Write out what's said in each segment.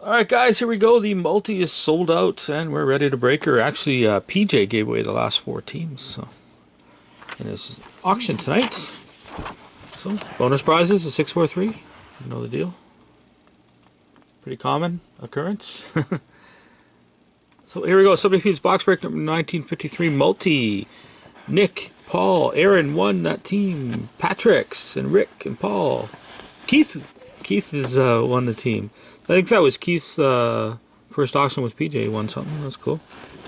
Alright guys, here we go. The multi is sold out and we're ready to break her. Actually, PJ gave away the last 4 teams so in this auction tonight. So, bonus prizes, a 643. You know the deal. Pretty common occurrence. So here we go. Subterfuge box break number 1953 multi. Nick, Paul, Aaron won that team. Patrick's and Rick and Paul. Keith is won the team. I think that was Keith's first auction with PJ. He won something. That's cool.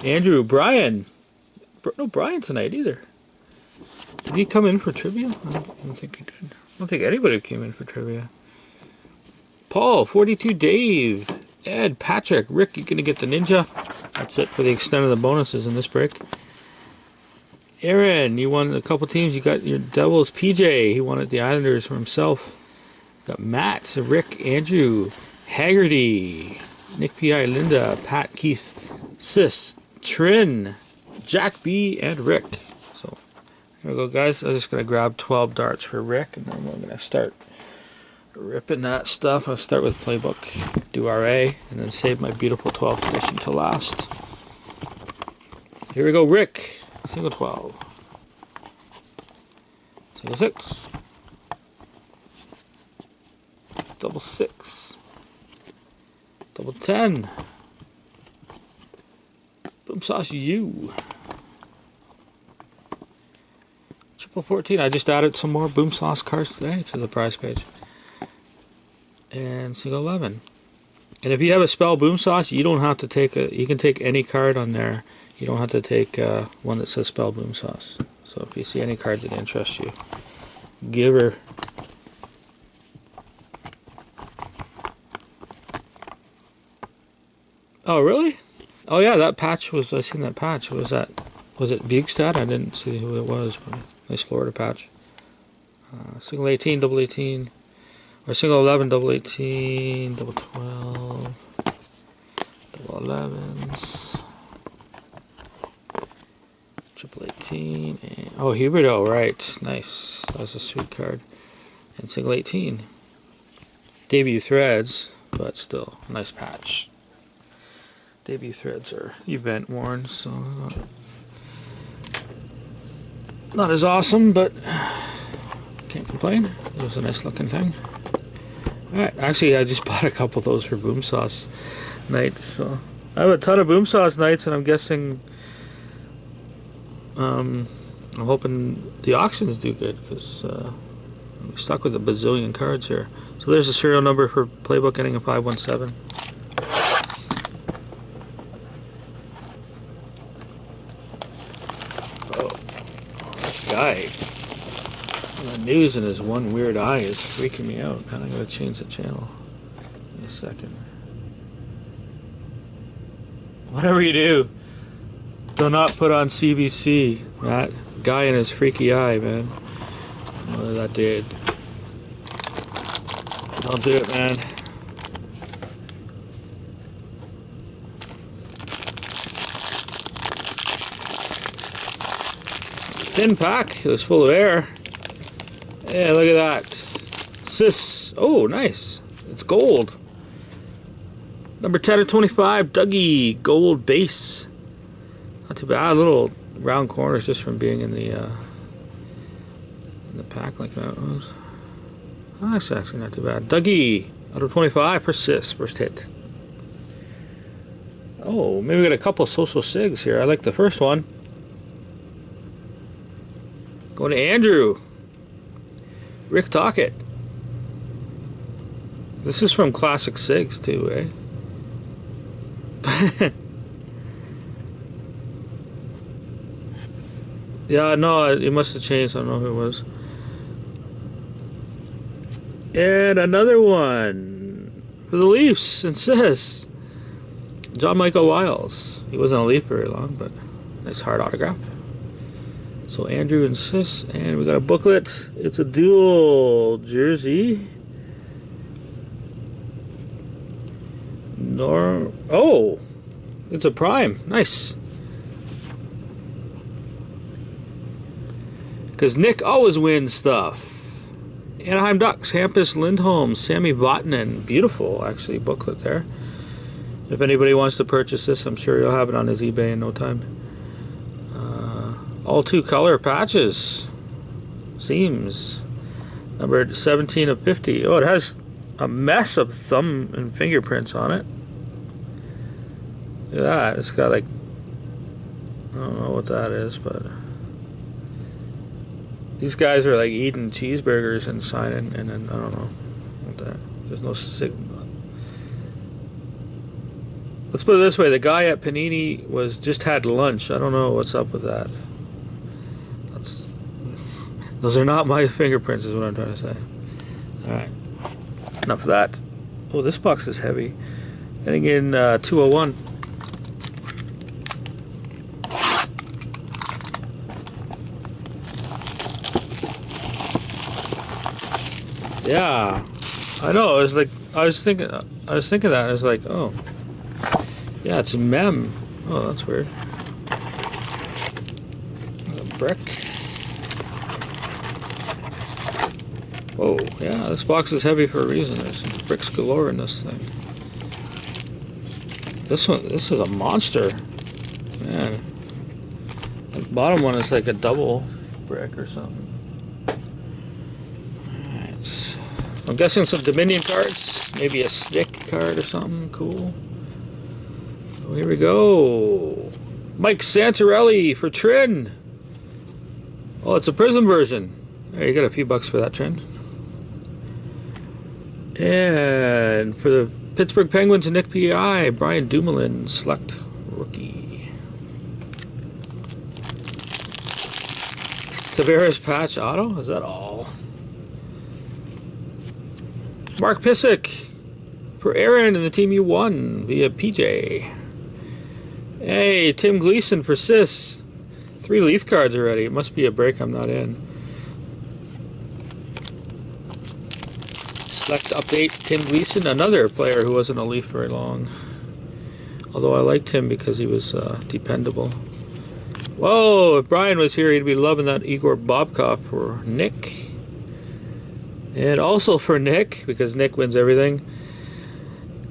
Andrew, Brian. No Brian tonight either. Did he come in for trivia? I don't think he did. I don't think anybody came in for trivia. Paul, 42 Dave, Ed, Patrick, Rick, you're going to get the ninja. That's it for the extent of the bonuses in this break. Aaron, you won a couple teams. You got your Devils. PJ, he won at the Islanders for himself. Got Matt, Rick, Andrew, Haggerty, Nick P.I., Linda, Pat, Keith, Sis, Trin, Jack B, and Rick. So, here we go, guys. I'm just going to grab 12 darts for Rick, and then we're going to start ripping that stuff. I'll start with Playbook, do RA, and then save my beautiful 12th edition to last. Here we go, Rick. Single 12. Single 6. Double 6. Double 10. Boom sauce U. Triple 14. I just added some more boom sauce cards today to the prize page. And single 11. And if you have a spell boom sauce, you don't have to take you can take any card on there. You don't have to take one that says spell boom sauce. So if you see any card that interests you, give her. Oh really? Oh yeah, that patch was, I seen that patch. Was it Bugstad? I didn't see who it was, but nice Florida patch. Single 18, double 18. Or single 11, double 18, double 12, double 11s, triple 18, and, oh, Huberto, right, nice, that was a sweet card, and single 18, debut threads, but still, a nice patch. Debut threads are event worn, so not as awesome, but can't complain. It was a nice looking thing. Alright, actually I just bought a couple of those for boom sauce nights, so I have a ton of boom sauce nights, and I'm guessing I'm hoping the auctions do good, because I'm stuck with a bazillion cards here. So there's the serial number for Playbook ending in 517. Oh, this guy. The news in his one weird eye is freaking me out. I'm going to change the channel in a second. Whatever you do not put on CBC. That guy in his freaky eye, man. What that did. Don't do it, man. Thin pack. It was full of air. Yeah, look at that. Sis. Oh, nice. It's gold. Number 10 of 25, Dougie. Gold base. Not too bad. Little round corners just from being in the pack like that was. Oh, that's actually not too bad. Dougie. Out of 25 for Sis. First hit. Oh, maybe we got a couple social sigs here. I like the first one. Going to Andrew. Rick Tockett. This is from Classic Sigs too, eh? Yeah, no, it must have changed. I don't know who it was. And another one for the Leafs, and says John Michael Wiles. He wasn't a Leaf very long, but nice hard autograph. So Andrew and Sis, and we got a booklet. It's a dual jersey. Oh, it's a prime. Nice. Because Nick always wins stuff. Anaheim Ducks, Hampus Lindholm, Sammy Vatanen. Beautiful, actually, booklet there. If anybody wants to purchase this, I'm sure you'll have it on his eBay in no time. All 2-color patches. Seams. Numbered 17 of 50. Oh, it has a mess of thumb and fingerprints on it. Look at that. It's got like, I don't know what that is, but these guys are like eating cheeseburgers and signing, and then I don't know what that. There's no signal. Let's put it this way: the guy at Panini just had lunch. I don't know what's up with that. Those are not my fingerprints, is what I'm trying to say. All right, enough of that. Oh, this box is heavy. Heading in 201. Yeah, I know. It was like I was thinking that. I was like, oh, yeah, it's Mem. Oh, that's weird. A brick. Whoa, yeah, this box is heavy for a reason. There's bricks galore in this thing. This is a monster, man. The bottom one is like a double brick or something. I'm guessing some Dominion cards, maybe a Snick card or something cool. Oh, here we go. Mike Santorelli for Trin. Oh, it's a Prism version. There, you got a few bucks for that, Trin. And for the Pittsburgh Penguins and Nick P.I., Brian Dumoulin, select rookie. Tavares patch auto, is that all? Mark Pissick for Aaron and the team you won via PJ. Hey, Tim Gleason for Sis. 3 Leaf cards already. It must be a break I'm not in. Select update Tim Gleason, another player who wasn't a Leaf very long. Although I liked him because he was dependable. Whoa, if Brian was here, he'd be loving that Igor Bobkov for Nick. And also for Nick, because Nick wins everything,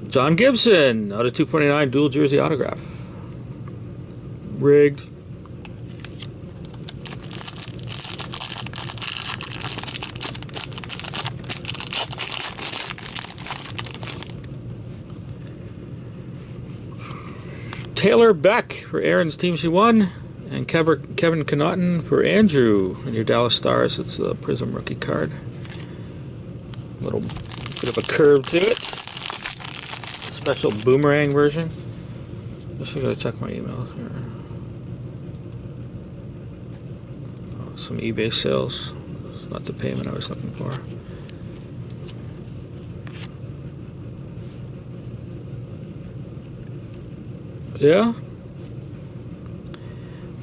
John Gibson, out of 249, dual jersey autograph. Rigged. Taylor Beck for Aaron's team she won, and Kevin Connaughton for Andrew and your Dallas Stars. It's a Prism rookie card. Little bit of a curve to it. Special boomerang version. Just gotta check my email here. Oh, some eBay sales. It's not the payment I was looking for. Yeah.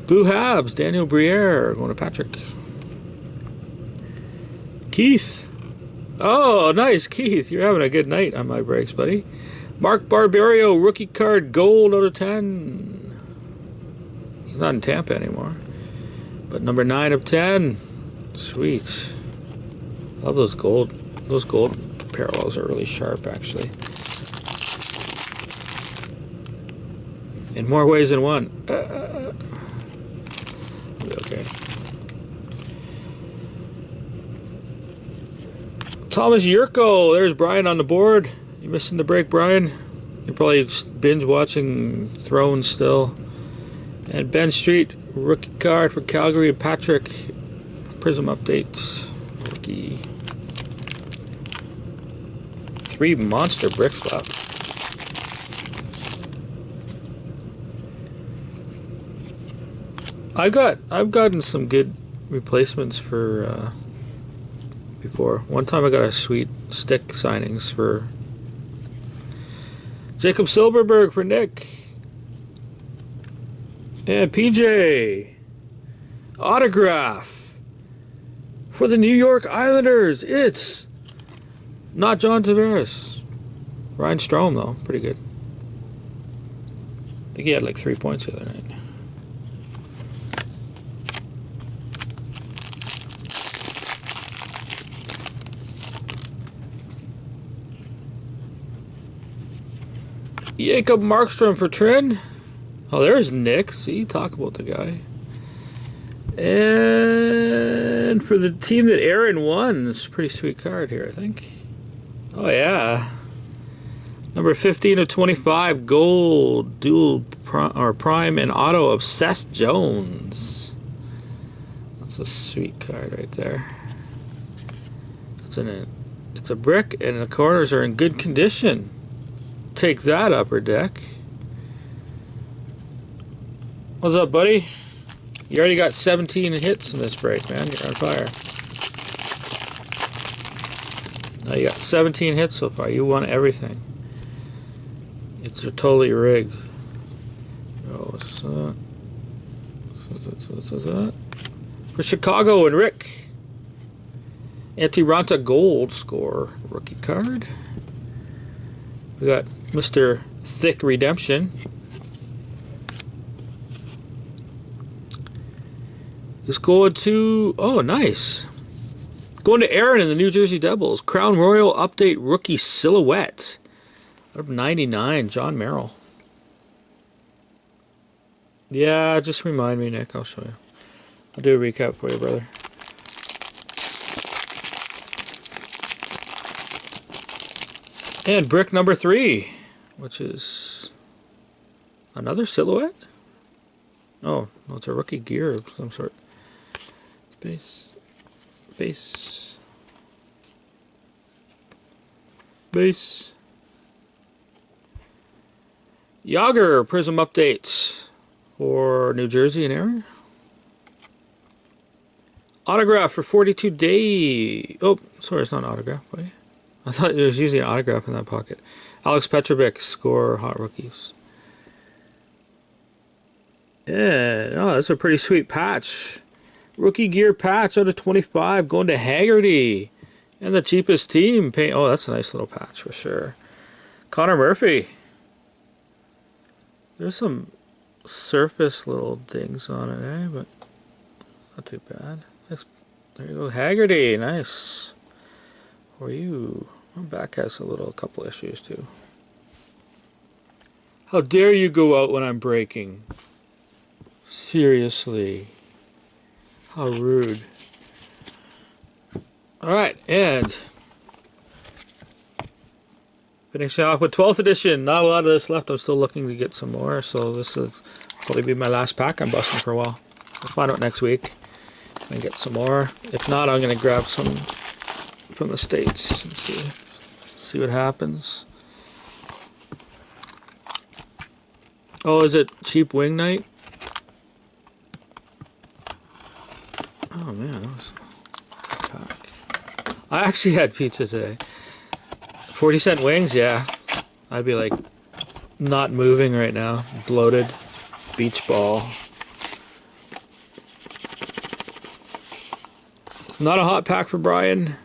Boo Habs, Daniel Briere, going to Patrick. Keith. Oh, nice, Keith. You're having a good night on my breaks, buddy. Mark Barberio, rookie card, gold out of 10. He's not in Tampa anymore. But number 9 of 10. Sweet. Love those gold. Those gold parallels are really sharp, actually. In more ways than one. Okay. Thomas Yurko, there's Brian on the board. You missing the break, Brian? You're probably binge watching Thrones still. And Ben Street, rookie card for Calgary and Patrick. Prism updates. Rookie. 3 monster bricks left. I've gotten some good replacements for before. One time I got a sweet stick signings for Jacob Silverberg for Nick. And PJ. Autograph for the New York Islanders. It's not John Tavares. Ryan Strome, though. Pretty good. I think he had like 3 points the other night. Jacob Markstrom for Trin. Oh, there's Nick. See, talk about the guy. And for the team that Aaron won, it's a pretty sweet card here, I think. Oh, yeah. Number 15 of 25, gold, dual prime and auto of Seth Jones. That's a sweet card right there. It's a brick, and the corners are in good condition. Take that, Upper Deck. What's up, buddy? You already got 17 hits in this break, man. You're on fire. Now you got 17 hits so far. You won everything. It's totally rigged. Oh, so that. For Chicago and Rick. Antiranta Gold score rookie card. We got Mr. Thick Redemption. It's going to, oh, nice. Going to Aaron in the New Jersey Devils. Crown Royal Update Rookie Silhouette. Out of 99, John Merrill. Yeah, just remind me, Nick. I'll show you. I'll do a recap for you, brother. And brick number 3, which is another silhouette. Oh, no, it's a rookie gear of some sort. Base. Yager Prism updates for New Jersey and Aaron. Autograph for 42 Day. Oh, sorry, it's not an autograph, buddy. I thought there was usually an autograph in that pocket. Alex Petrovic, score hot rookies. Yeah, oh, that's a pretty sweet patch. Rookie gear patch out of 25 going to Haggerty. And the cheapest team pay. Oh, that's a nice little patch for sure. Connor Murphy. There's some surface little things on it, eh? But not too bad. There you go, Haggerty. Nice. For you. My back has a couple issues too. How dare you go out when I'm breaking? Seriously. How rude. Alright, and finishing off with 12th edition. Not a lot of this left. I'm still looking to get some more, so this will probably be my last pack I'm busting for a while. We'll find out next week and get some more. If not, I'm going to grab some from the States and see what happens. Oh, is it cheap wing night? Oh man, that was a pack. I actually had pizza today. 40-cent wings, yeah. I'd be like not moving right now. Bloated. Beach ball. Not a hot pack for Brian.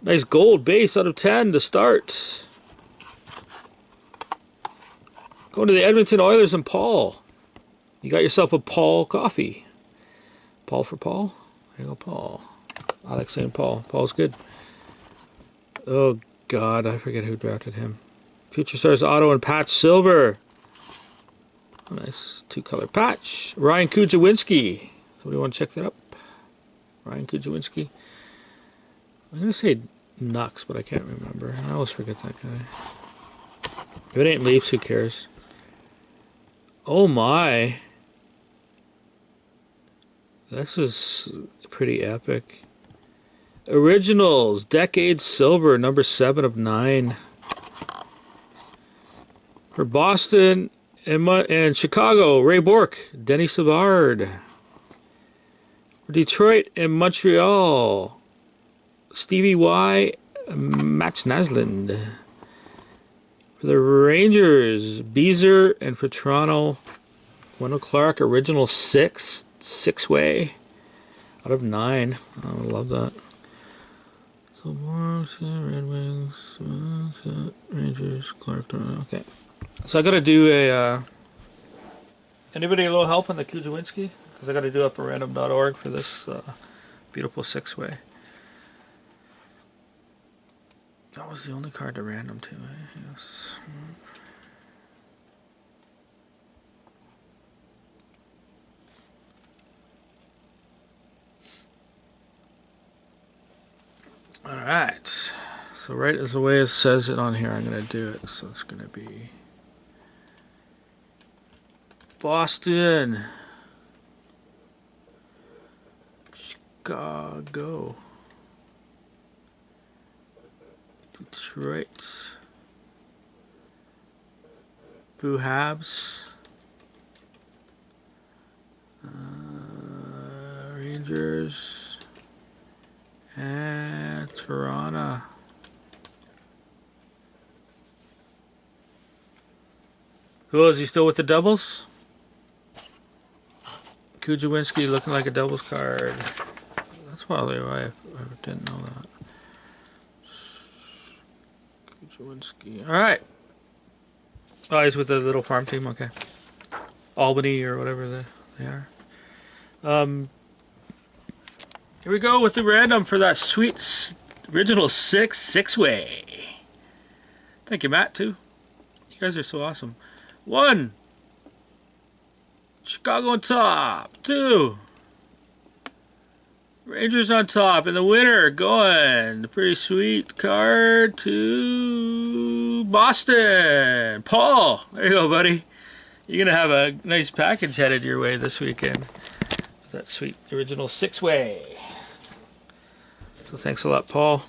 Nice gold base out of 10 to start. Going to the Edmonton Oilers and Paul. You got yourself a Paul coffee. Paul for Paul? There you go, Paul. I like saying Paul. Paul's good. Oh, God. I forget who drafted him. Future Stars Auto and Patch Silver. A nice two-color patch. Ryan Kujawinski. Somebody want to check that up? Ryan Kujawinski. I'm going to say Nux, but I can't remember. I always forget that guy. If it ain't Leafs, who cares? Oh, my. This is pretty epic. Originals, Decade Silver, number 7 of 9. For Boston and Chicago, Ray Bourque, Denny Savard. For Detroit and Montreal, Stevie Y, Mats Naslund. For the Rangers, Beezer, and for Toronto, Wendell Clark, original 6-way out of 9. I love that. So more Red Wings, Rangers, Clark, Toronto. Okay. So I got to do a. Anybody a little help on the Kujawinski? Because I got to do up a random.org for this beautiful 6-way. That was the only card to random too, eh? Yes. Alright. So right as the way it says it on here, I'm going to do it. So it's going to be Boston, Chicago, Detroit, Boo Habs, Rangers, and Toronto. Cool, is he still with the doubles? Kujawinski looking like a doubles card. That's probably why I didn't know that. Kujawinski. Alright. Oh, he's with the little farm team, okay. Albany or whatever they are. Here we go with the random for that sweet original six-way. Thank you, Matt, too. You guys are so awesome. 1. Chicago on top. 2. Rangers on top. And the winner going. The pretty sweet card to Boston. Paul. There you go, buddy. You're going to have a nice package headed your way this weekend. That sweet original six-way. So thanks a lot, Paul.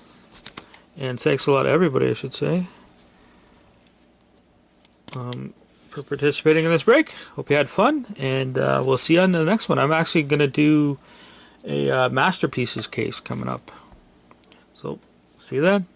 And thanks a lot, everybody, I should say. For participating in this break. Hope you had fun, and we'll see you on the next one. I'm actually going to do a Masterpieces case coming up. So, see you then.